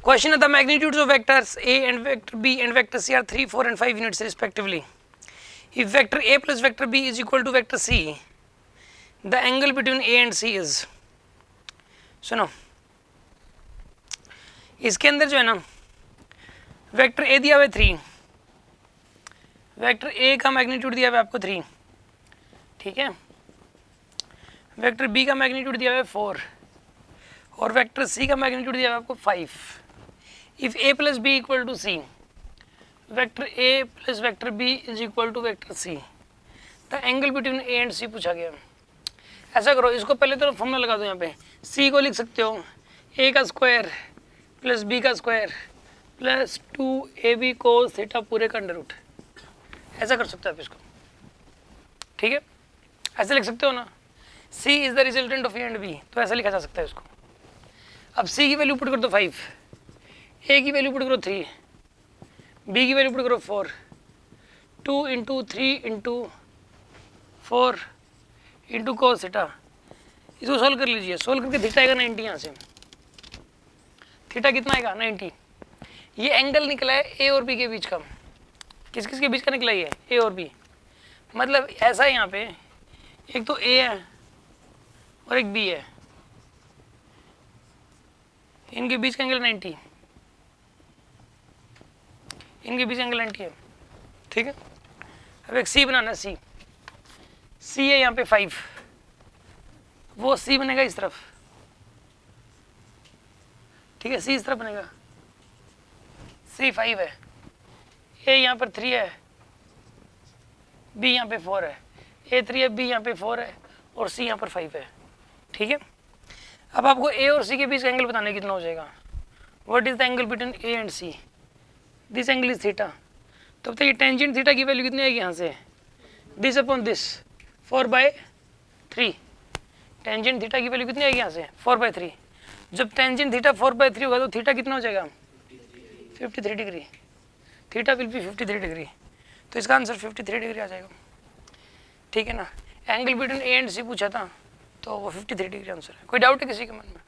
Question है the magnitudes of vectors A and vector B and vector C are 3, 4 and 5 units respectively. If vector A plus vector B is equal to vector C, the angle between A and C is. सुनो, इसके अंदर जो है ना vector A दिया हुआ है 3, vector A का मैग्नीट्यूड दिया हुआ है आपको 3, ठीक है. वेक्टर बी का मैग्नीट्यूड दिया हुआ है 4 और वेक्टर सी का मैग्नीट्यूड दिया हुआ है आपको 5. If A plus B equal to C, vector A plus vector B is equal to vector C, the angle between A and C पूछा गया. ऐसा करो, इसको पहले तो फॉर्मूला लगा दो. यहाँ पे सी को लिख सकते हो ए का स्क्वायर प्लस बी का square plus 2ab cos theta पूरे का अंडर रूट. ऐसा कर सकते हो आप इसको, ठीक है. ऐसे लिख सकते हो ना, C is the resultant of A and B, तो ऐसा लिखा जा सकता है इसको. अब C की वैल्यू पुट कर दो 5, A की वैल्यू पुट करो 3, B की वैल्यू पुट करो 4, 2 into 3 into 4 into cos theta. इसको सोल्व कर लीजिए. सोल्व करके थीटा आएगा 90. यहाँ से थीटा कितना आएगा 90. ये एंगल निकला है ए और बी के बीच का. किस किस के बीच का निकला ये ए और बी. मतलब ऐसा है, यहाँ पे एक तो ए है और एक बी है, इनके बीच का एंगल 90, इनके बीच एंगल 90 है, ठीक है. अब एक सी बनाना. सी है यहाँ पे 5, वो सी बनेगा इस तरफ, ठीक है. सी इस तरफ बनेगा, सी 5 है, ए यहाँ पर 3 है, बी यहाँ पे 4 है, ए 3 है, बी यहाँ पे 4 है और सी यहाँ पर 5 है, ठीक है. अब आपको ए और सी के बीच का एंगल बताने कितना हो जाएगा. What is the angle between A and C. This angle is theta. तब तक ये टेंजेंट थीटा की वैल्यू कितनी आएगी यहाँ से, this upon this 4/3. Tangent theta की वैल्यू कितनी आएगी यहाँ से 4/3. जब टेंजेंट थीटा 4/3 होगा तो थीटा कितना हो जाएगा 53 degree. Theta will be 53 degree. तो इसका आंसर 53 डिग्री आ जाएगा, ठीक है ना. Angle between A and C पूछा था तो वो 53 डिग्री आंसर है. कोई डाउट है किसी के मन में?